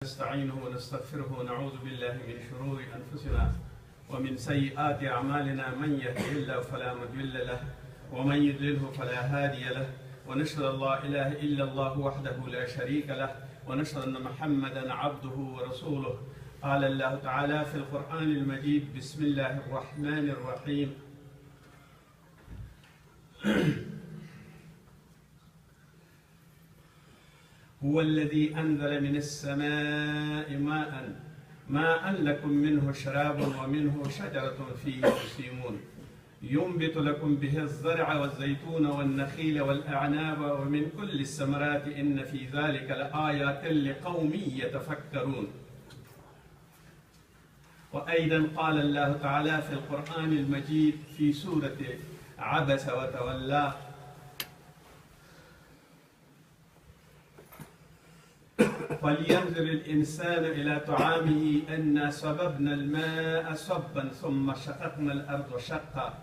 نستعينه ونستغفره ونعوذ بالله من شرور أنفسنا ومن سيئات أعمالنا. من يهده الله فلا مضل له ومن يضلله فلا هادي له، ونشهد أن لا إله إلا الله وحده لا شريك له، ونشهد أن محمدا عبده ورسوله. قال الله تعالى في القرآن المجيد: بسم الله الرحمن الرحيم. هو الذي أنزل من السماء ماء لكم منه شراب ومنه شجرة فيه تسيمون، ينبت لكم به الزرع والزيتون والنخيل والأعناب ومن كل الثمرات إن في ذلك لآيات لقوم يتفكرون. وأيضا قال الله تعالى في القرآن المجيد في سورة عبس وتولى: فلينظر الإنسان إلى طعامه أنا صببنا الماء صبا ثم شققنا الأرض شقا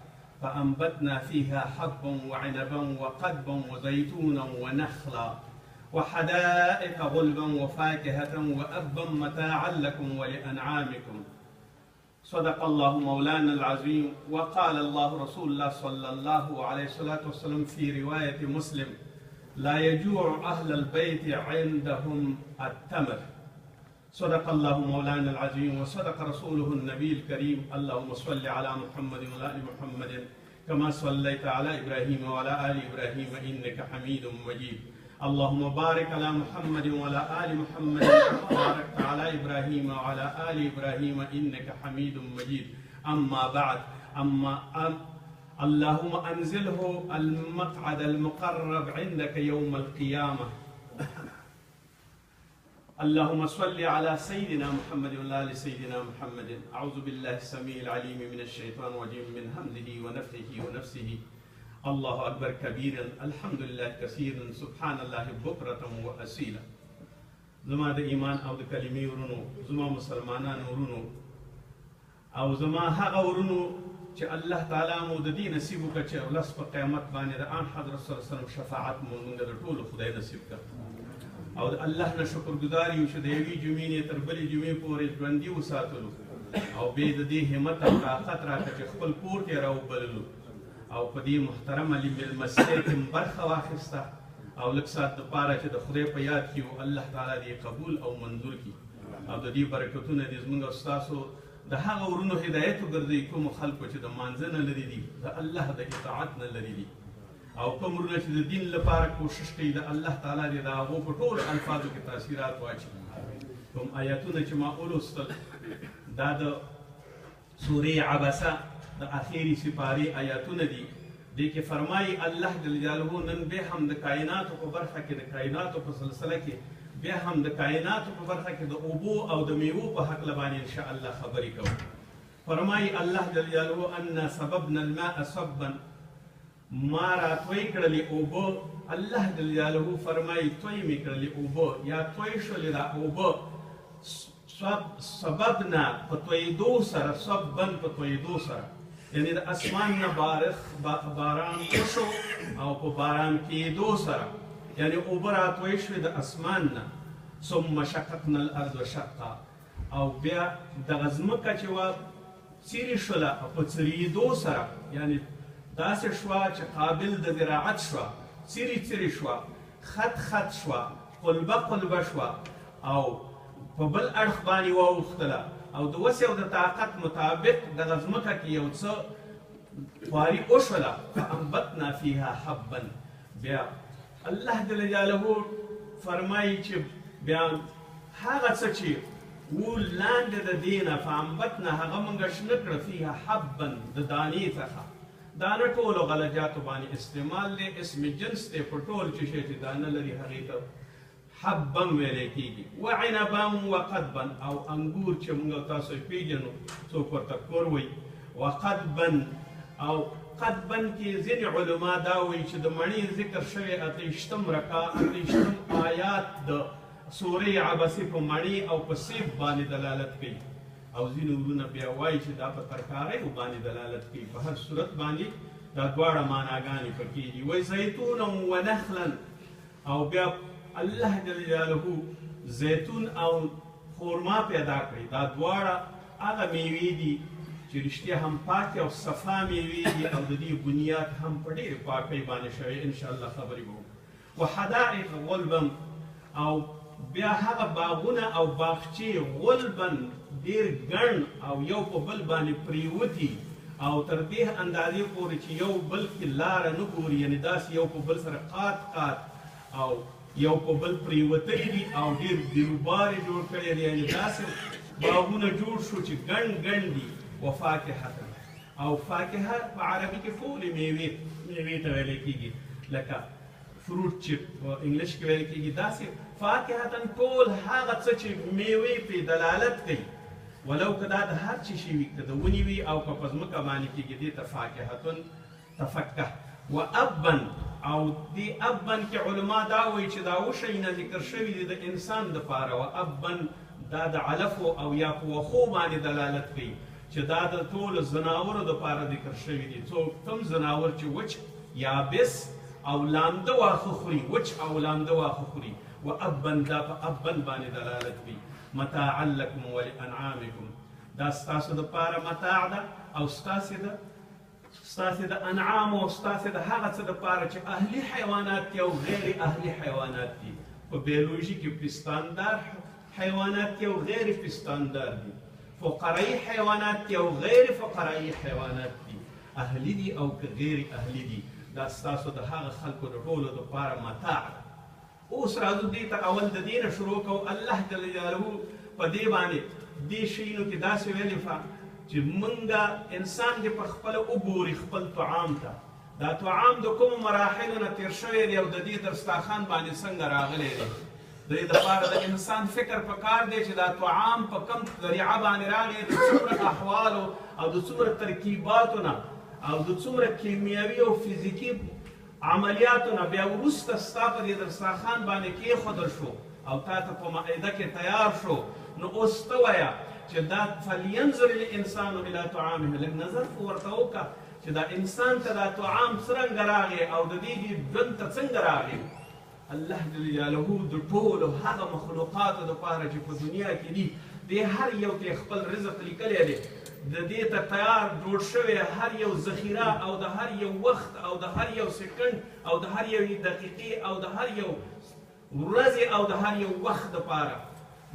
فأنبتنا فيها حبا وعنبا وقضبا وزيتونا ونخلا وحدائق غلبا وفاكهة وأبا متاعا لكم ولأنعامكم. صدق الله مولانا العظيم. وقال الله رسول الله صلى الله عليه وسلم في رواية مسلم: لا يجوع أهل البيت عندهم التمر. صدق الله مولانا العظيم وصدق رسوله النبي الكريم. اللهم صل على محمد وعلى آل محمد كما صليت على إبراهيم وعلى آل إبراهيم إنك حميد مجيد. اللهم بارك على محمد وعلى آل محمد كما باركت على إبراهيم وعلى آل إبراهيم إنك حميد مجيد. أما بعد، اللهم أنزله المقعد المقرب عندك يوم القيامة. اللهم صل على سيدنا محمد وعلى آل سيدنا محمد. أعوذ بالله السميع العليم من الشيطان الرجيم من همزه ونفخه ونفسه. الله أكبر كبيرا، الحمد لله كثيرا، سبحان الله بكرة وأصيلا. زما د ایمان او د کلمې ورونو، زما مسلمانانو ورونو، او زما هغه ورونو چې الله تعالی مو د دې نصیب وکړه چې ولس په قیامت باندې د آن حضرت صلی الله علیه وسلم شفاعت مو موږ د ټولو خدای نصیب کړ، او د الله نه شکرګزار یو چې د یوې جمعې نه تر بلې جمعې پورې ژوندي وساتلو، او بې د دې همت او طاقت راکړه چې خپل کور کې راوبللو، او په دې محترمه مېلمستیا کې برخه واخیسته، او لږ ساعت دپاره چې د خدای په یاد کې وو. الله تعالی دې قبول او منظور کړي، او د دې برکتونه دې زموږ او ستاسو د هغه ورونو هدایت وګرځوي کومو خلکو چې د مانځه نه لرې دي، د الله د اطاعت نه لرې دي، او کوم ورونه چې د دین لپاره کوشش کوي، د الله تعالی دې د هغو په ټولو الفاظو کې تاثیرات واچوي. کوم آیاتونه چې ما ولوستل دا د سورې عبسه د اخیری سپارې آیاتونه دي. دې کې فرمایي الله جل جلاله نن بیا هم د کائناتو په برخه کې، د کائناتو په سلسله کې بیا هم د کائناتو په برخه کې د اوبو او د میوو په هکله باندې انشاء الله خبرې کوو. فرمایي الله جل جلاله: انا صببنا الماء صبا، ما راتوی کړلې اوبه. الله جل جلاله فرمایي توی مې کړلې اوبه، یا توی شولې دا اوبه. صببنا په تویدو سره، صبا په تویدو سره، یعنی د اسمان نه باران وشو، او په باران کېدو سره یعنی اوبه راتوی شوې د اسمان نه. ثم شققنا الارض شقا، او بیا دغه ځمکه چې وه څیرې شوله، په څیرېدو سره یعنی داسې شوه چې قابل د زراعت شوه، څیرې شوه، خط شوه، قلبه شوه، او په بل اړخ باندې واوښتله، او د وسع او د طاقت مطابق دغه ځمکه کې یو څه خواري وشوله. فانبتنا فیها حبا، بیا الله جل جلاله فرمایي چې بیا هغه څه چې و لاندې د دې نه، فانبتنا هغه موږ شنه کړه، فیها حبا د دانې څخه. دانه ټولو غلجاتو باندې استعمال دی، اسم جنس دی، په ټول چې شی چې دانه لري هغې ته حبا ویلی کېږي. وعنبا وقضبا، او انګور چې موږ تاسو یې پېژنو، څوک ورته کور وایي. وقضبا، او قضبا کې ځینې علما دا وایي چې د مڼې ذکر شوی 28 آیات د سورې عبسې په مڼې او په سیب باندې دلالت کوي، او ځینې ورونه بیا وایي چې دا په ترکاریو باندې دلالت کوي. په هر صورت باندې دا دواړه معناګانې پکې دي. وایي زیتونا ونخلا، او بیا الله جل جلاله زیتون او خورما پیدا کړي. دا دواړه هغه میوې دي چې رښتیا هم پاکې او صفا میوې دي او د دې بنیاد هم په ډېرې پاکۍ باندې شوی. انشاءالله خبرې به وکړو. وحدائق غلبا، او بیا هغه باغونه او باغچې غلبن ډېر ګڼ او یو په بل باندې پریوتي او تر دې اندازې پورې چې یو بل کې لاره نه ګوري، یعنې داسې یو په بل سره قات او یو په بل پریوتلي دي او ډېر بیروبار یې جوړ کړی دی. یعنې داسې باغونه جوړ شو چې ګڼ دي. وفاکهة، او فاکهه په عربي کې ټولې میوې ته ویلی کېږي، لکه فروټ چې په انګلیش کې ویل کېږي. داسې فاکهتن ټول هغه څه چې میوې پرې دلالت کوي، ولو که دا د هر څه شي وي، که د ونې وي او که په ځمکه باندې کېږي، دې ته فاکهتن تفکه. وابن، او دې ابن کې علما دا وایي چې دا اووه شیونه ذکر شوي دي د انسان دپاره. وابن دا د علفو او یا په وښو باندې دلالت کوي چې دا د ټولو زناورو دپاره ذکر شوي دي. څوک کوم زناور چې وچ یابس او لامده واښه خوري، وچ او لامده واښه خوري. وابن دا په ابن باندې دلالت کوي. متاعا لکم ولانعامکم، دا ستاسو دپاره متاع ده او ستاسې د انعام او ستاسې د هغه څه دپاره چې اهلي حیوانات دي او غیر اهلي حیوانات دي. په بیولوژي کې پستاندار حیوانات دي او غیر پستاندار دي. فقرایي حیوانات دي او غیر فقرایي حیوانات دي. اهلي دي او که غیر اهلي دي. دا ستاسو د هغه خلکو د ټولو دپاره متاع ده. اوس راځو دې ته اول د دې نه شروع کوو. الله جل جلاله په دې باندې دې شیانو کې داسې ویلي چې موږ انسان دې په خپله وګوري خپل طعام ته. دا طعام د کومو مراحلو نه تېر شوی دی او د دې دسترخوان باندې څنګه راغلی دی. د دې دپاره د انسان فکر پکار دی چې دا طعام په کوم ذریعه باندې راغلی، د څومره احوالو او د څومره ترکیباتو نه او د څومره کیمیاوي او فزیکي عملیاتو نه بیا وروسته ستا په دې دسترخوان باندې کېښودل شو او تا ته په معده کې تیار شو. نو اوس ته وایه چې دا فلینظر الانسان الی طعامه، لږ نظر خو ورته وکړه چې دا انسان ته دا طعام څرنګه راغی او د دې ژوند ته څنګه راغی. الله جل جلاله د ټولو هغه مخلوقاتو دپاره چې په دنیا کې دي، دې هر یو ته خپل رزق لیکلی دی، د دې ته تیار جوړ شوی هر یو ذخیره او د هر یو وخت او د هر یو سکند او د هر یو دقیقې او د هر یو ورځې او د هر یو وخت دپاره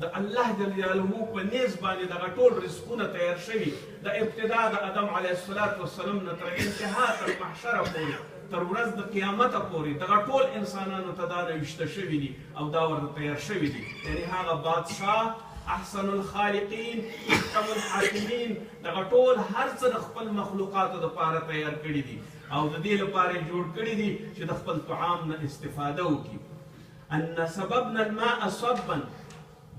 د الله جل جلاله په نیز باندې دغه ټول رزقونه تیار شوي. د ابتدا د آدم علیه السلام نه تر انتها تر محشره پورې تر ورځ د قیامته پورې دغه ټول انسانانو ته دا نوشته شوي دي او دا ورته تیار شوي دي. یعنې هغه بادشاه، احسن الخالقین، احکم الحاکمین، دغه ټول هر څه د خپل مخلوقاتو دپاره تیار کړي دي او د دې لپاره یې جوړ کړي دي چې د خپل طعام نه استفاده وکړي. ان صببنا الماء صبا،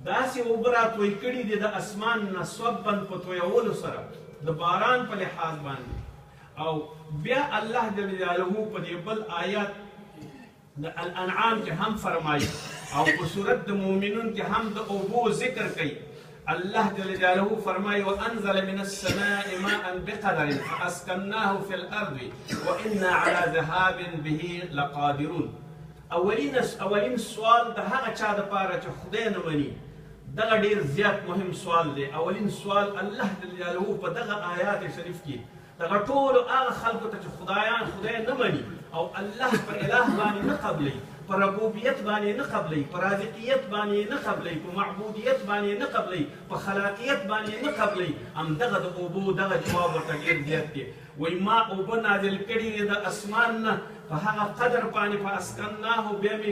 داسې اوبه راتوی کړي دي د اسمان نه صبا په تویولو سره د باران په لحاظ باندې. او بیا الله جل جلاله په دې بل آیات د الانعام کې هم فرمایي او په صورت د مؤمنون کې هم د اوبو ذکر کوي. الله جل جلاله فرمایي وانزل من السماء ماء بقدر فاسكناه في الارض وانا على ذهاب به لقادرون. اولین سوال د هغه چا دپاره چې خدای نه مني، دغه ډېر زیات مهم سوال دی. اولین سوال الله جل جلاله په دغه آیات شریف کې دغه ټولو هغه خلکو ته چې خدای نه مني او الله په اله باندې نه قبلوي، په ربوبیت باندې نه قبلوي، په رازقیت باندې نه قبلوي، په معبودیت باندې نه قبلوي، په خلاقیت باندې نه قبلوي، همدغه د اوبو دغه جواب ورته ډېر زیات دی. وایي ما اوبه نازل کړي دي د اسمان نه په هغه قدر باندې فاسکناه، بیا مې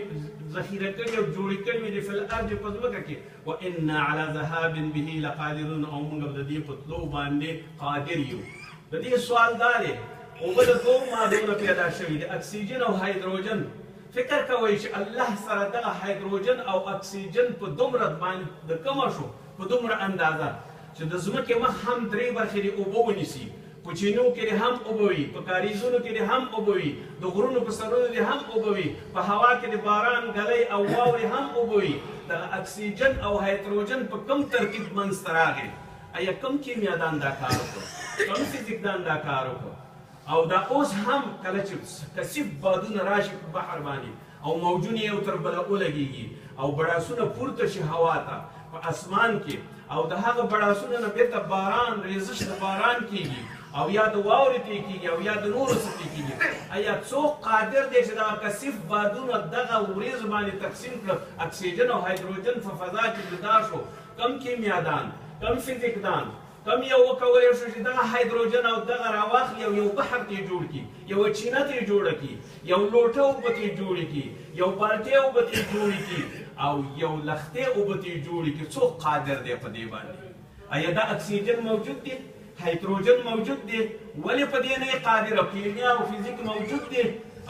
ذخیره کړي او جوړې کړي دي فی الارض په ځمکه کې. وانا علی ذهاب به لقادرون، او موږ د دې په تلو باندې قادر یو. د دې سوال دا دی، اوبه د دوو مادو نه پیدا شوي دي، اکسیجن او هایدروجن. فکر کوئ چې الله سره دغه هایدروجن او اکسیجن په دومره باندې د کمه شو، په دومره اندازه چې د ځمکې مخ هم درې برخې د اوبو ونیسي، په چینو کې هم اوبه وي، په کاریزونو کې هم اوبه وي، د غرونو په سرونو کې هم اوبه وي، په هوا کې د باران ګلۍ او واورې هم اوبه وي. دغه اکسیجن او هایدروجن په کوم ترکیب منځته راغی؟ ایا کوم کیمیادان دا کار وکړو؟ کوم فزیکدان دا کار وکړو؟ او دا اوس هم کله چې کثیف بادونه راشي په بحر باندې او موجونه یو تر بله ولګېږي او بړاسونه پورته شي هوا ته، په اسمان کې او د هغه بړاسونو نه بیرته باران ریزش د باران کیږي او یا د واورې تی کیږي او یا د نورو څه تی کیږي آیا څوک قادر دی چې دغه کثیف بادونه دغه وریځو باندې تقسیم کړه اکسیجن او هایدروجن په فضا کې جدا شو کم کیمیادان کم فزیکدان کم یو وکولی شو چې دغه هایدروجن او دغه راواخلي او یو بحر ته جوړ کړي یوه چینه ته جوړه کړي یو لوټه اوبه ته جوړې کړي یو بالټۍ اوبه ته جوړې کړي او یو لختې اوبه ته جوړې کړي څوک قادر دی په دې باندې آیا دا اکسیجن موجود دی هایدروجن موجود دی ولې په دې نه قادر او کیمیا او فزیک موجود دی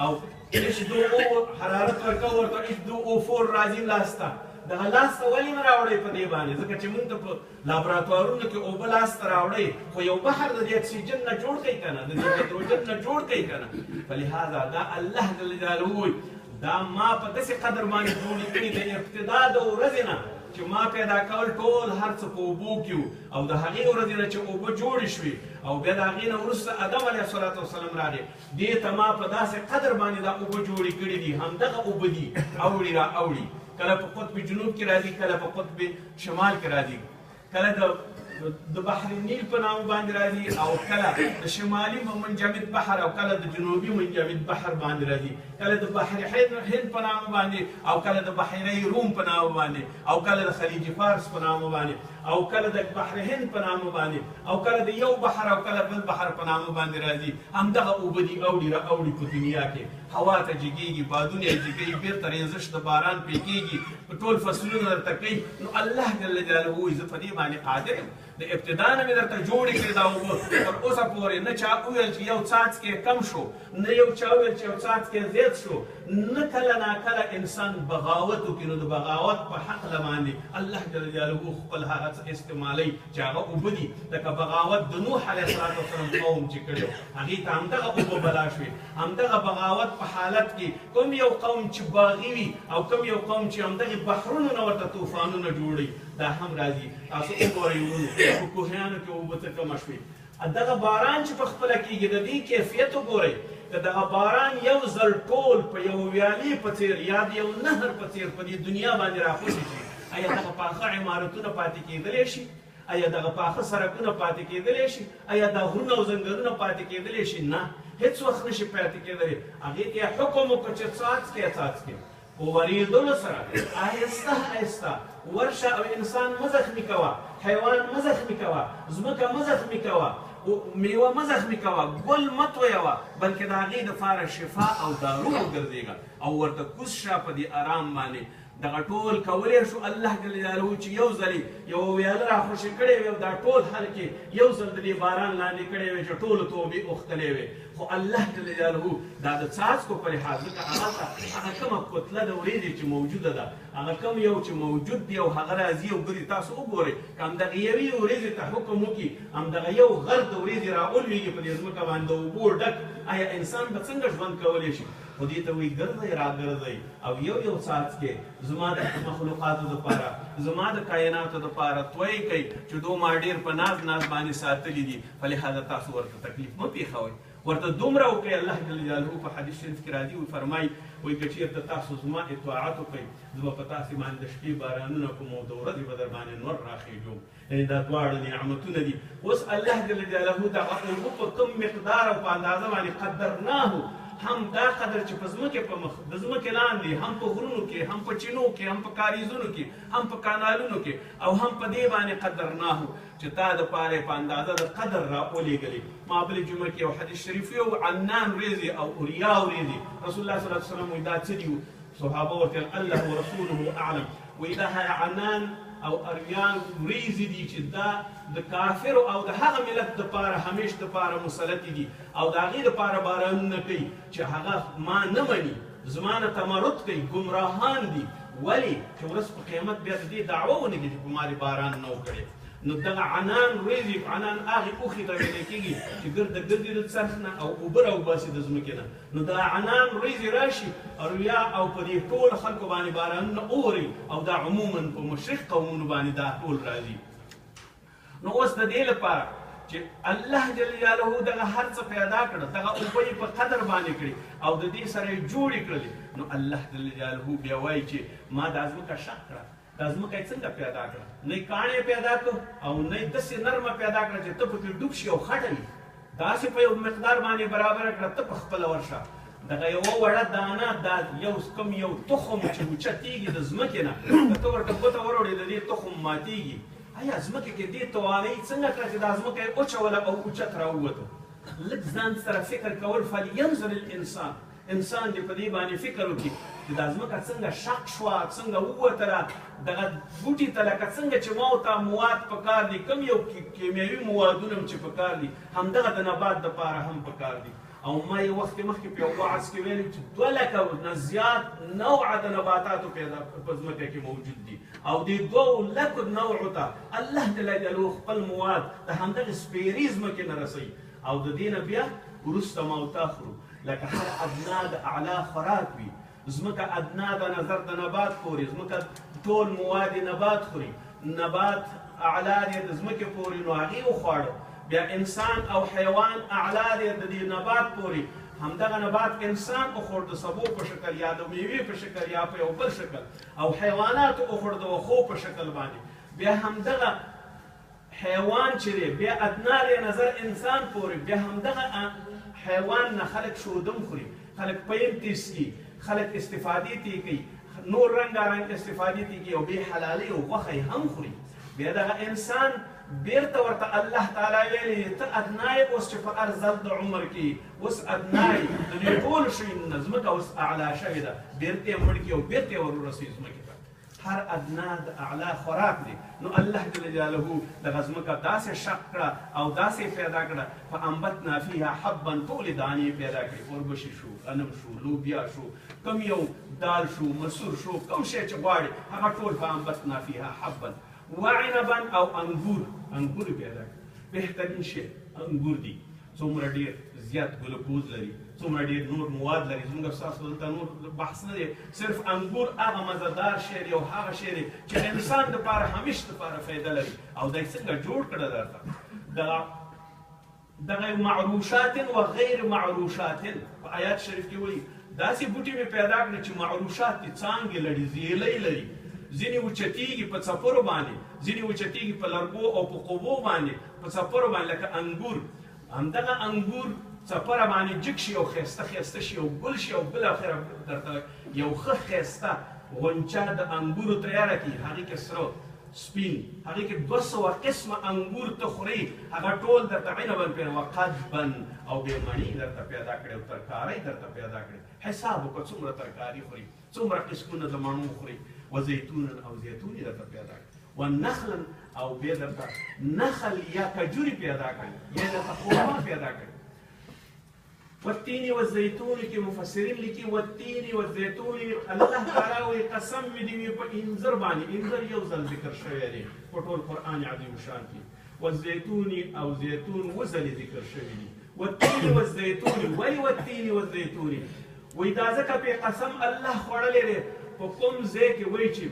او H2O حرارت ورکوه ورته H2O4 راځي لاسته دغه لاسته ولې نه راوړئ په دې باندې ځکه چې موږ ته په لابراتوارونو کې اوبه لاسته راوړئ خو یو بحر د دې اکسیجن نه جوړ کړئ که نه د دې هایدروجن نه جوړ کړئ که نه فلهذا دا الله جل جلاله دا ما په داسې قدر باندې جوړې کړي د ابتدا د ورځې نه چې ما پیدا کول ټول هر څه په اوبو کې او د هغې ورځې نه چې اوبه جوړې شوې او بیا د هغې نه وروسته ادم علیه الصلاة وسلام راغی دې ته ما په داسې قدر باندې دا اوبه جوړې کړي دي همدغه اوبه دي اوړي را اوړي کله په قطب جنوب کې راځي کله په قطب شمال کې راځي کله د بحر نیل په نامه باندې راځي او کله د شمالي منجمد بحر او کله د جنوبي منجمد بحر باندې راځي کله د بحر هند په نامه باندې او کله د بحیرې روم په نامه باندې او کله د خلیج فارس په نامه باندې او کله د بحر هند په نامه باندې او کله د یو بحر او کله بل بحر په نامه باندې راځي همدغه اوبه دي اوړي را اوړي په دنیا کې هوا ته جګېږي بادونه یې جګوي بیرته ریزش د باران پرې کېږي په ټول فصلونه درته کوي نو الله جل جلاله وایي زه په دې باندې قادر یم د ابتدا نه مې درته جوړې کړې دا اوبه تر اوسه پورې نه چا وویل چې یو څاڅکی کم شو نه یو چا وویل چې یو څاڅکی زیات شو نه کله ناکله انسان بغاوت وکړي نو د بغاوت په هکله باندې الله جل جلاله خپل هغه څه استعمالوي چې هغه اوبه دي لکه بغاوت د نوح علیه السلام قوم چې کړی هغې ته همدغه اوبه بلا شوې همدغه بغاوت په حالت کې کوم یو قوم چې باغي وي او کوم یو قوم چې همدغې بحرونو نه ورته طوفانونه جوړوي دا هم راځي تاسو وګورئ وروڼو په کوهیانو کې اوبه څه کمه شوې دغه باران چې په خپله کېږي د دې کیفیت وګورئ که دغه باران یو ځل ټول په یو ویالې په څېر یا د یو نهر په څېر په دې دنیا باندې راخوشي شي آیا دغه پاخه عمارتونه پاتې کېدلی شي آیا دغه پاخه سړکونه پاتې کېدلی شي آیا دا غرونه او ځنګلونه پاتې کېدلی شي نه هېڅ وخت نشي پاتې کېدلی هغې ته یې حکم وکړه چې څاڅکی څاڅکی په ورېدلو سره آهسته آهسته ورشه او انسان مه زخمي کوه حیوان مه زخمي کوه ځمکه مه زخمي کوه میوه مه زخمي کوه ګل مه تویوه بلکې د هغې دپاره شفا او دارو وګرځېږه او ورته کوز شه په دې ارام باندې دغه ټول کولی شو الله جل جلاله چې یو ځلې یوه ویاله راخوشي کړې وي او دا ټول خلک یو ځل د دې باران لاندې کړی وي چې ټولو توبې اوښتلی وي خو الله جل جلاله دا د څاڅکو په لحاظ ځکه هغه کومه کتله د وریځې چې موجوده ده هغه کوم یو چې موجود دی او هغه راځي او ګوري تاسو وګورئ که همدغه یوې وریځې ته حکم وکړي همدغه یو غر د وریځې راولوېږي په دې ځمکه باندې د اوبو ډک آیا انسان به څنګه ژوند کولی شي خو دې ته وایي ګرځئ راګرځئ او یو یو څاڅکی زما د مخلوقاتو دپاره زما د کائناتو دپاره توی کوي چې دو ما ډېر په ناز ناز باندې ساتلي دي فلهذا تاسو ورته تکلیف مه پېښوئ ورته دومره وکړئ الله جل جلاله په حدیث شریف کې راځي وایي فرمایي وایي که چېرته تاسو زما اطاعت وکړئ زه به په تاسې باندې د شپې بارانونه کوم او د ورځې به در باندې نور راخېږم یعنې دا دواړه نعمتونه دي اوس الله جل جلاله دغه اوبه په کوم مقدار او په اندازه باندې قدرناه هم دا قدر چې په ځمکې په مخ د ځمکې لاندې هم په غرونو کې هم په چینو کې هم په کاریزونو کې هم په کانالونو کې او هم په دې باندې قدرناه چې تا دپاره په اندازه د قدر راولېږلې ما بلې جمعه کې یو حدیث شریف یو عنان وریځې او اوریا وریځې رسول الله صلی الله علیه وسلم وایي دا څه دي صحابه ورته الله ورسوله اعلم وایي دا عنان او اریان وریځې دي چې دا د کافرو او د هغه ملت دپاره همیش دپاره مسلطې دي او د هغې دپاره بارانونه کوي چې هغه ما نه مني زما نه تمرد کوي ګمراهان دي ولې چې ورځ په قیامت بیا د دې دعوه ونه کړي چې په ما دې باران نه وکړی نو دغه عنان وریځې عنان هغې اوښې ته ویلی کېږي چې ګرده ګرځي د څرخ نه او اوبه راوباسي د ځمکې نه نو دا عنان وریځې راشي رویا او په دې ټول خلکو باندې بارانونه اوري او دا عموما په مشرق قومونو باندې دا ټول راځي نو اوس د دې لپاره چې الله جل جلاله دغه هر څه پیدا کړه دغه اوبه یې په قدر باندې کړي او د دې سره یې جوړې کړلې نو الله جل جلاله بیا وایي چې ما دا ځمکه شق کړه دا ځمکه یې څنګه پیدا کړه؟ نه یې کاڼی پیدا کړ او نه یې داسې نرمه پیدا کړه چې ته پکې ډوب شي او خټه وي، داسې په یو مقدار باندې برابره کړه ته په خپله ورشه. دغه یوه وړه دانه دا کوم یو تخم چې اوچتېږي د ځمکې نه، که ته ورته ګوته وروړې د دې تخم ماتېږي. آیا ځمکې کې دې توانایي څنګه کړه چې دا ځمکه یې اوچوله او اوچت راووته؟ لږ ځان سره فکر کول، فلینظر الانسان، انسان دې په دې باندې فکر وکړي چې دا ځمکه څنګه شق شوه، څنګه ووتله، دغه بوټي ته لکه څنګه چې ما ورته مواد پکار دي، کوم یو کیمیاوي موادونه چې پکار دي همدغه د نبات دپاره هم پکار دي. او ما یو وخت مخکې په یو وعظ کې ویلي چې 2 لکه نه زیات نوعه د نباتاتو پیدا په ځمکه کې موجود دي، او دې 2 لکو نوعو ته الله جل جلاله خپل مواد د همدغې سپېرې ځمکې نه رسوي. او د دې نه بیا وروسته ما وتاخرو لکه هر ادنا د اعلی خوراک وي. ځمکه ادنا د نظر د نبات پورې، ځمکه ټول مواد نبات خوري، نبات اعلی دی د ځمکې پورې، نو هغې وخواړه. بیا انسان او حیوان اعلی دی د دې نبات پورې، همدغه نبات انسان وخوړ د سبو په شکل یا د میوې په شکل یا په یو بل شکل، او حیوانات وخوړ د وښو په شکل باندې. بیا همدغه حیوان چې دی بیا ادنا دی نظر انسان پورې، بیا همدغه حیوان نه خلک شودم خوري، خلک پیم تیسکي، خلک استفادې ترې کوي، نور رنګارنګ استفادې ترې کوي، او بیا حلالي او غوښه یې هم خوري. بیا دغه انسان بیرته ورته الله تعالی ویلي ته ادنای اوس چې په ارذل د عمر کې اوس ادنای د دې ټولو شیونو نه ځمکه اوس اعلی شوې ده، بیرته یې مړ کړي او بیرته یې ور ورسوي ځمکې ته. هر ادنا د اعلی خوراک دی. نو الله جل جلاله دغه ځمکه داسې شق کړه او داسې پیدا کړه، فانبتنا فیها حبا، ټولې دانې پیدا کړې، اوربشي شو، غنم شو، لوبیا شو، کوم یو دال شو، مسور شو، کوم شی چې غواړي هغه ټول فانبتنا فیها حبا وعنبا او انګور پیدا کړي. بهترین شی انګور دي، څومره ډېر زیات ګلوکوز لري، څومره ډېر نور مواد لري. زموږ ستاسو دلته نور بحث نه دی، صرف انګور هغه مزهدار شی دی او هغه شی دی چې انسان دپاره همیش دپاره فایده لري. او دی څنګه جوړ کړه درته دغه معروشات و غیر معروشات په آیات شریف کې وایي داسې بوټي مې پیدا کړه چې معروشات دي، څانګې لري، زیلی لري، ځینې اوچتېږي په څپرو باندې، ځینې اوچتېږي په لرګو او په قوبو باندې، په څپرو باندې لکه انګور. همدغه انګور څپره باندې جګ شي او ښایسته ښایسته شي او ګل شي او بالاخره درته یو ښه ښایسته غونچه د انګورو تیاره کړي، هغې کې سره سپین، هغې کې 200 قسمه انګور ته خوري، هغه ټول درته عنبا پیدا وقضبا او بې مڼې درته پیدا کړي او ترکارۍ درته پیدا کړي. حساب وکړه څومره ترکاري خوري، څومره قسمونه د مڼو خوري، وزیتونا او زیتون درته پیدا کړي، ونخلا او بیا درته نخل یا کجوري پیدا کړي، یا درته خرما پیدا کړي. والتین والزیتون کې مفسرین لیکي والتین والزیتون الله تعالی وایي قسم مې دې وي په انځر باندې. انځر یو ځل ذکر شوی دی په ټول قرآن عظیم شان کې، والزیتون او زیتون وځلې ذکر شوي دي. والتین والزیتون، ولې والتین والزیتون وایي دا ځکه پې قسم الله خوړلی دی په کوم ځای کې وایي چې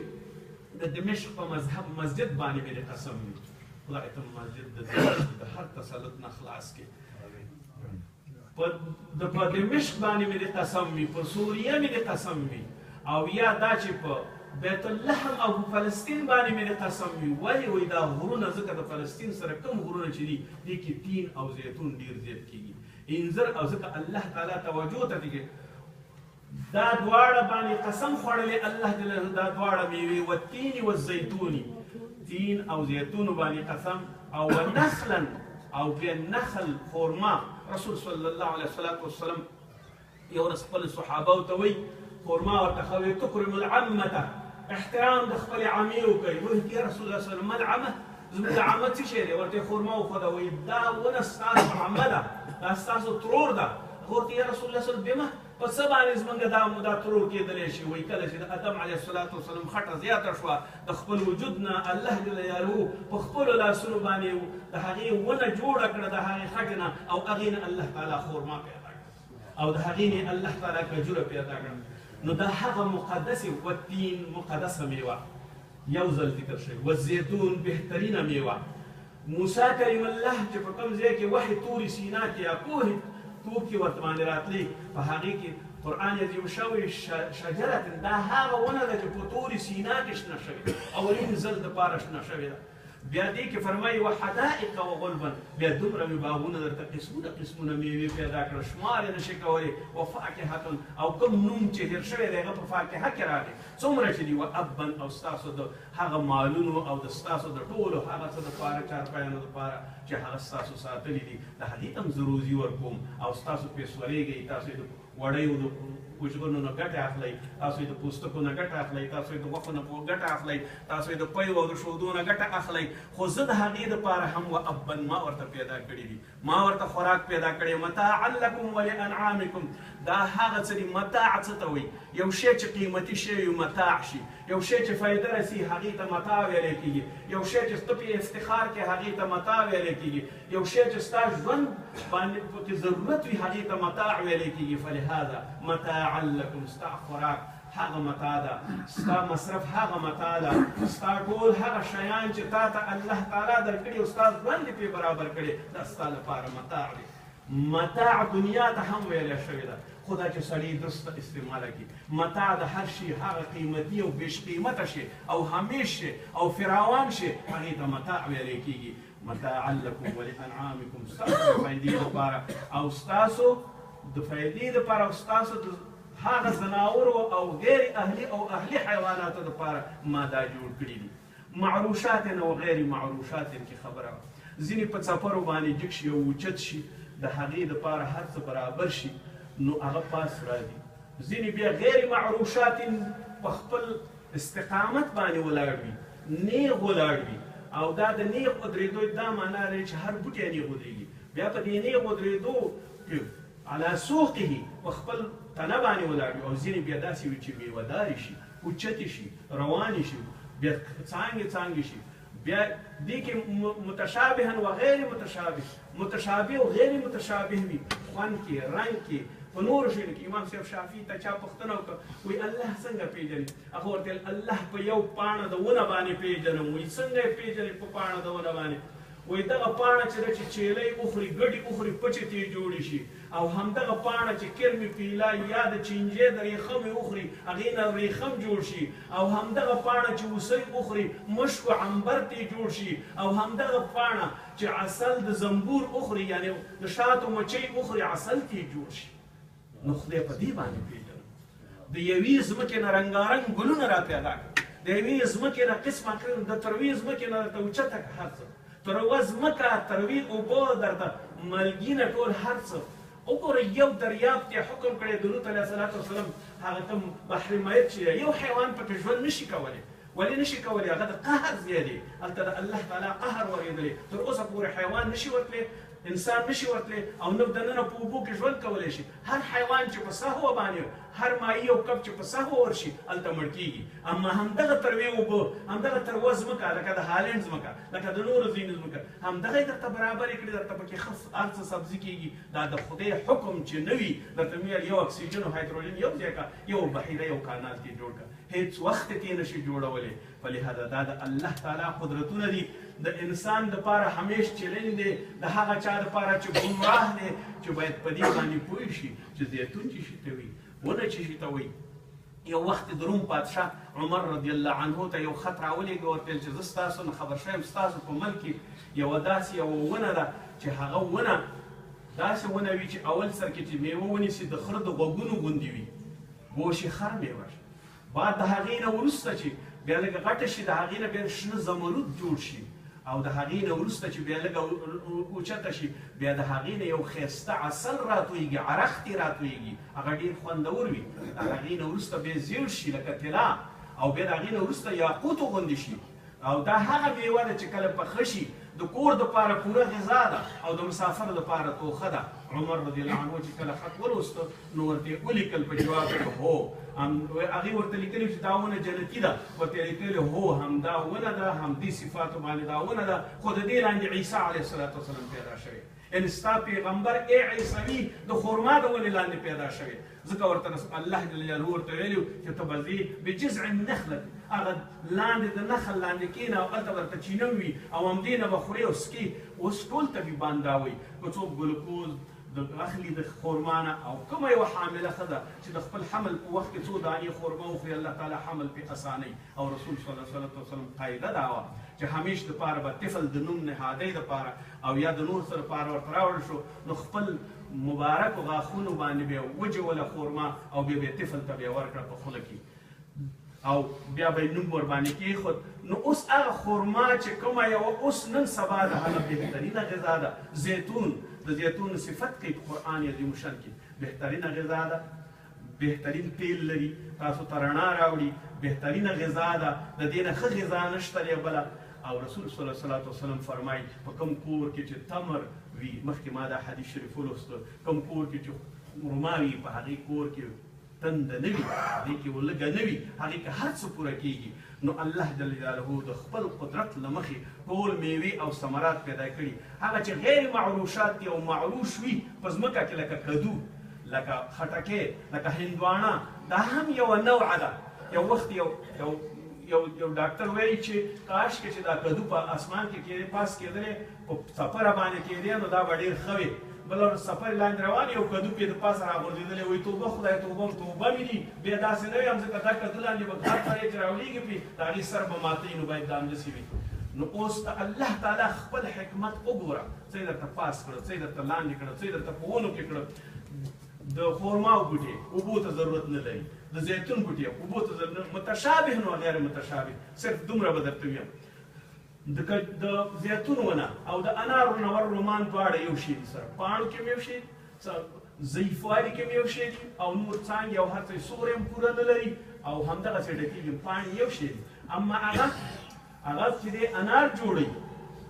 د دمشق په مذهب مسجد باندې مې د قسم وي. خدای ته مسجد د هر تسلط نه خلاص کړي. په دمشق باندې مې د قسم وي، په سوریه مې د قسم وي، او یا دا چې په بیت اللحم او په فلسطین باندې مې د قسم وي. ولې وایي دا غرونه ځکه د فلسطین سره کوم غرونه چې دي دې کې تین او زیتون ډېر زیات کېږي، انځر، او ځکه الله تعالی توجه ته دي دا دواړه باندې قسم خوړلې الله جل جلاله، دا دواړه میوې والتین والزیتون، تین او زیتون باندې قسم، او ونخلا او بیا نخل خورما. رسول صلی الله علیه وسلم یو ورځ خپل صحابه ته وایي خورما ورته ښه وایي تکرم العمته، احترام د خپلې عمې وکوئ. وایي یا رسول الله صلی الله علیه وسلم ما العمه، زموږ عمه څه شی دی؟ ورته خورما وښوده، وایي دا ونه ستاسو عمه ده، دا ستاسو ترور ده. ورته یا رسول الله صلی الله علیه وسلم بما په څه باندې زموږ دا ترور کېدلی شي؟ وایي کله چې د ادم علیه السلام خټه زیاته شوه د خپل وجود نه، الله جل جلاله په خپلو لاسونو باندې د هغې ونه جوړه کړه، د هغې خټې نه، او هغې نه الله تعالی خورما پیدا کړه، او د هغې نه الله تعالی کجوره پیدا کړه. نو دا هغه مقدسې والتین مقدسه میوه یو ځل ذکر شوی، والزیتون بهترینه میوه. موسی کریم الله چې په کوم ځای کې وحی تور سینا کې یا کوه تور کې ورته باندې راتلی، په هغې کې قرآن عظیم شوی شجرة دا هغه ونه ده چې په طور سینا کې شنه شوې اولین ځل دپاره شنه شوې ده. بیا دې کې فرمایي وحدائق وغلبا، بیا دومره مې باغونه درته قسمونه قسمونه میوې پیدا کړه شمار یې نشي کولی. وفاکهة او کوم نوم چې هېر شوی دی هغه په فاکهه کې راغی څومره چې دي. وابا او ستاسو د هغه مالونو او د ستاسو د ټولو هغه څه دپاره چارپایانو دپاره چې هغه ستاسو ساتلي دي د هغې ته هم زه روزي ورکوم او ستاسو پرې سورېږئ، تاسو یې د وړیو د کوچغنو نه ګټه اخلئ، تاسو یې د پوستکو نه ګټه اخلئ، تاسو یې د غوښو نه ګټه اخلئ، تاسو یې د پیو او د شودو نه ګټه اخلئ. خو زه د هغې دپاره هم وابا ما ورته پیدا کړي دي، ما ورته خوراک پیدا کړی. متاعا لکم ولانعامکم، دا هغه څه دي. متاع څه ته وایي؟ یو شی چې قیمتي شی وي متاع شي، یو شی چې فایده رسي هغې ته متاع ویلی کېږي، یو شی چې ته پې افتخار کې هغې ته متاع ویلی کېږي، یو شی چې ستا ژوند باندې پکې ضرورت وي هغې ته متاع ویلی کېږي. فلهذا متاعا لکم، ستا خوراک هغه متاع ده، ستا مصرف هغه متاع ده، ستا ټول هغه شیان چې تا ته الله تعالی درکړي او ستا ژوند یې پرې برابر کړي دا ستا لپاره متاع دی. متاع دنیا ته هم ویلی شوې ده، خو دا چې سړی درسته استعماله کړي. متاع د هر شي هغه قیمتي او بیش قیمته شي او همیش شي او فراوان شي هغې ته متاع ویلی کېږي. متاعا لکم ولانعامکم، ستاسو د فایدې دپاره او ستاسو د فایدې دپاره او ستاسو د هغه ځناورو او غیر اهلي او اهلي حیواناتو دپاره ما دا جوړ کړي دي. معروشات او غیر معروشات کې خبره ځینې په څپرو باندې جګ شي او اوچت شي د هغې دپاره هر څه برابر شي نو هغه پاس راځي. ځینې بیا غیر معروشات په خپل استقامت باندې ولاړ وي، نیغ ولاړ وي او دا د نیغ ودرېدو دا معنا لري چې هر بوټی نیغ ودرېږي. بیا په دې نیغ ودرېدو کې علی سوقه په خپل تنه باندې ولاړ وي. او ځینې بیا داسې وي چې میوهدارې شي، اوچتې شي، روانې شي، بیا څانګې څانګې شي. بیا دې کې متشابها و غیر متشابه، متشابه او غیر متشابه وي، خوند کې، رنګ کې، په نورو شیانو کې. امام صاحب شافعي ته چا پوښتنه وکړه وایي الله څنګه پیژني؟ هغه ورته ویل الله په یو پاڼه د ونه باندې پیژنم. وایي څنګه یې پیژنې په پاڼه د ونه باندې؟ وایي دغه پاڼه چې ده چې چیلۍ وخوري، ګډې وخوري، پچې ترې جوړې شي، او همدغه پاڼه چې کرمې پیلا یا د چینجې د ریخمې وخوري هغې نه ریخم جوړ شي، او همدغه پاڼه چې اوسۍ وخوري مشک و عنبر ترې جوړ شي، او همدغه پاڼه چې عسل د زنبور وخوري یعنې د شاتو مچۍ وخوري عسل ترې جوړ شي. نو خدای په دې باندې پیژنم. د یوې ځمکې نه رنګارنګ ګلونه را پیدا کړه، د یوې ځمکې نه قسمه د تروې ځمکې نه درته اوچته کړه هر څه، تروه ځمکه، تروې اوبه درته ملګینه ټول هر څه. وګوره یو دریاب ته حکم کړی د لوط علیه السلام هغه کوم بحر میت چې یو حیوان پکې ژوند نشي کولی. ولې نشي کولی؟ هغه د قهر ځای دی، هلته د الله تعالی قهر ورېدلی. تر اوسه پورې حیوان نشي ورتلی، انسان نشي ورتلی او نه دننه په اوبو کې ژوند کولی شي. هر حیوان چې په سهوه باندې، هر ماهي او کب چې په سهوه ورشي هلته مړ کېږي. اما همدغه تروې اوبه، همدغه تروه ځمکه لکه د هالنډ ځمکه، لکه د نورو ځینو ځمکه، همدغه یې درته برابرې کړي، درته پکې ښه هر څه سبزي کېږي. دا د خدای حکم چې نه وي درته مې یو اکسیجن او هایدروجن یو ځای کړه، یو بحیره یو کانال کې جوړ کړه، هېڅ وخت یې نشي جوړولی. فلهذا دا د الله تعالی قدرتونه دي. د انسان دپاره همیش چلنج دی، د هغه چا دپاره چې ګمراه دی چې باید په دې باندې پوه شي چې زیتون چې شي ته وي، ونه چې شي ته وي. یو وخت د روم پادشاه عمر رضی الله عنه ته یو خط راولېږه، ورته ویل چې زه ستاسو نه خبر شویم ستاسو په ملک کې یوه داسې یوه ونه ده چې هغه ونه داسې ونه وي چې اول سر کې چې میوه ونیسي د خره د غوږونو غوندې وي، بوشي خر میوه شي. بعد د هغې نه وروسته چې بیا لږه غټه شي د هغې نه بیا شنه زمرود جوړ شي، او د هغې نه وروسته چې بیا لږه اوچته شي بیا د هغې نه یو ښایسته عسل راتویږي، عرق ترې راتویږي، هغه ډېر خوندور وي. د هغې نه وروسته بیا زیړ شي لکه طلا، او بیا د هغې نه وروسته یاقوتو غوندې شي. او دا هغه میوه ده چې کله پخه شي د کور دپاره پوره غذا ده او د مسافر دپاره توښه ده. عمر رضی الله عنه چې کله خط ولوسته نو ورته یې ولیکل په جواب کې هو، هغې ورته لیکلي چې دا ونه جنتي ده، ورته یې لیکلي هو همدا ونه ده، همدې صفاتو باندې دا ونه ده، خو د دې لاندې عیسی علیه السلام پیدا شوی. یعنې ستا پیغمبر ای عیسوي د خرما د ونې لاندې پیدا شوی. ځکه ورته الله جل جلاله ورته ویلي چې ته به ځې بجذع النخلة، هغه لاندې د نخل لاندې کښېنه او هلته به درته چینه وي او همدې نه به خورې او څکې. اوس ټول طبیبان دا وایي که څوک ګلوکوز اخلي د خرما نه او کومه یوه حامله ښځه چې د خپل حمل په وخت کې څو دانې خرما وخوري الله تعالی حمل پې اسانوي او رسول صلی الله علیه وسلم قاعده دا وه چې همیش دپاره به طفل د نوم نهادۍ دپاره او یا د نور څه دپاره ورته راوړل شو نو خپل مبارکو غاښونو باندې به یې وجوله خرما او بیا به یې طفل ته به یې ورکړه په خوله کې او بیا به یې نوم ورباندې کېښود نو اوس هغه خرما چې کومه یوه اوس نن سبا د هغه بهترینه غذا ده زیتون د زیتون صفت کوي په قرآن عظیم الشان کې بهترینه غذا ده بهترین تیل لري تاسو ته رڼا راوړي بهترینه غذا ده د دې نه ښه غذا نشته دی بله او رسول صلی الله علیه وسلم فرمایي په کوم کور کې چې تمر وي مخکې ما دا حدیث شریف ولوسته کوم کور کې چې خرما وي په هغې کور کې تنده نه وي هغې کې ولږه نه وي هغې کې هر څه پوره کېږي نو الله جل جلاله د خپل قدرت له مخې ټول میوې او ثمرات پیدا کړي هغه چې غیر معروشات دي او معروش وي په ځمکه کې لکه کدو لکه خټکې لکه هندوانه دا هم یوه نوعه ده یو وخت یو ډاکټر وایي چې کاش کې چې دا کدو په اسمان کې پاس کېدلی په سفره باندې کېدی نو دا به ډېر ښه وي بل سفر لاندې روان یو کدو پې د پاسه راغورځېدلی وایي توبه خدای توبه مې دي بیا داسې نه وي هم ځکه دا کدو لاندې به غار سړی چې راولېږي پې د هغې سر به ماتوي نو باید دا همداسې وي نو اوس الله تعالی خپل حکمت وګوره څه یې درته پاس کړه څه یې درته لاندې کړه څه یې درته په ونو کې کړه د خرماو بوټي اوبو ته ضرورت نه لري د زیتون بوټي اوبو ته ضرورت متشابه نو غیر متشابه صرف دومره به درته ویم د زیتون ونه او د انار ونه ور رومان دواړه یو شی دي سره پاڼو کې هم یو شی ضعیفوالي کې هم یو شی دي او نور څانګې او هر څه سوری هم پوره نه لري او همدغسې ډکېږي پاڼې یو شی دي اما هغه چې دی انار جوړوي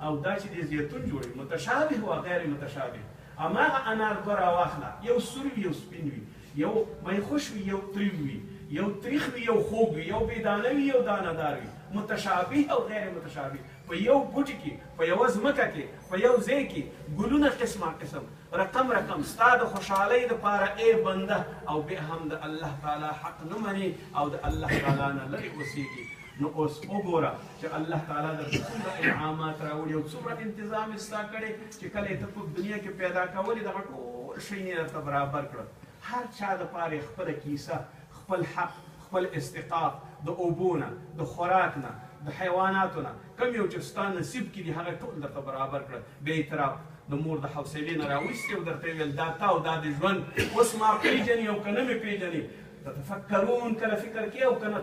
او دا چې دی زیتون جوړوي متشابه او غیر متشابه اما هغه انار دوه راواخله یو سور وي یو سپین وي یو میخوش وي یو تریو وي یو تریخ وي یو خوږ وي یو بېدانه وي یو دانهدار وي متشابه او غیر متشابه په یو بوټي کې په یوه ځمکه کې په یو ځای کې ګلونه قسمه قسم رقم ستا د خوشحالۍ دپاره ای بنده او بیا هم د الله تعالی حق نه منې او د الله تعالی نه لرې اوسېږي نو اوس وګوره چې الله تعالی درته څومره انعامات راوړي او څومره انتظام یې ستا کړی چې کله یې ته په دنیا کې پیدا کولې دغه ټول شی یې درته برابر کړل هر چا دپاره یې خپله کیسه خپل حق خپل استحقاق د اوبو نه د خوراک نه د حیواناتو نه کوم یو چې ستا نصیب کې دي هغه ټول درته برابر کړل بې اعتراف د مور د حوصلې نه راویستې او درته یې ویل دا تا او دا د ژوند اوس ما پېژنې او که نه مې پېژنې تتفکرون کله فکر کې او کنه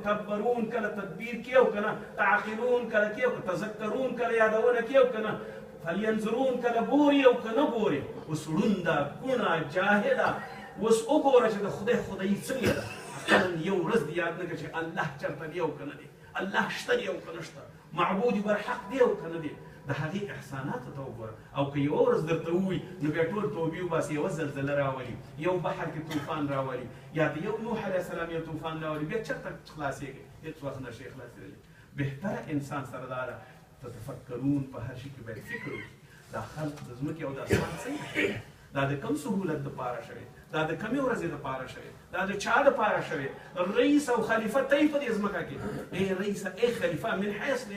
تدبرون کله تدبیر کې او کنه تعقلون کله کې او تذکرون کله یادونه کې او کنه فلینظرون کله بوري او کنه بوري اوس ړونده کوڼه جاهله اوس وګوره چې د خدای څنګه ده اصلا یو ورځ دې یاد نه کړه چې الله چېرته دی او که نه دی الله شته دی او که نه شته معبود برحق دی او که نه دی د هغې احساناتو ته وګوره او که یوه ورځ درته ووایي نو بیا ټول توبې وباسي یوه زلزله راولي یو بحر کې طوفان راولي یا د یو نوح علیه السلام یو طوفان راولي بیا چېرته خلاصېږي هېڅ وخت نشي خلاصېدلی بهتره انسان سره دا ده تتفکرون په هر شي کې باید فکر وکړي دا خلق د ځمکې او د اسمان څنګه دا د کم سهولت دپاره شوی دا د کمې ورځې دپاره شوی دا د چا دپاره شوی رئیس او خلیفه ته یې په دې ځمکه کې ای رئیسه ای خلیفه من حیث د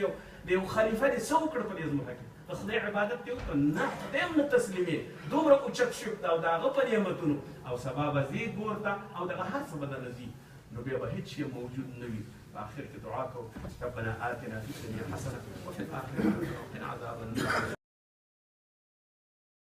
یو خلیفه دې څه وکړه په دې ځمکه کې د خدای عبادت دې وکړه نه خدای هم نه تسلیمې دومره اوچت شو او د هغه په نعمتونو او سبا به ځې کور ته او دغه هر څه به درنه ځي نو بیا به هېڅ شی موجود نه وي په آخر کې دعا کوو ربنا آتنا فی الدنیا حسنه وفي الآخرة حسنه وقنا عذاب النار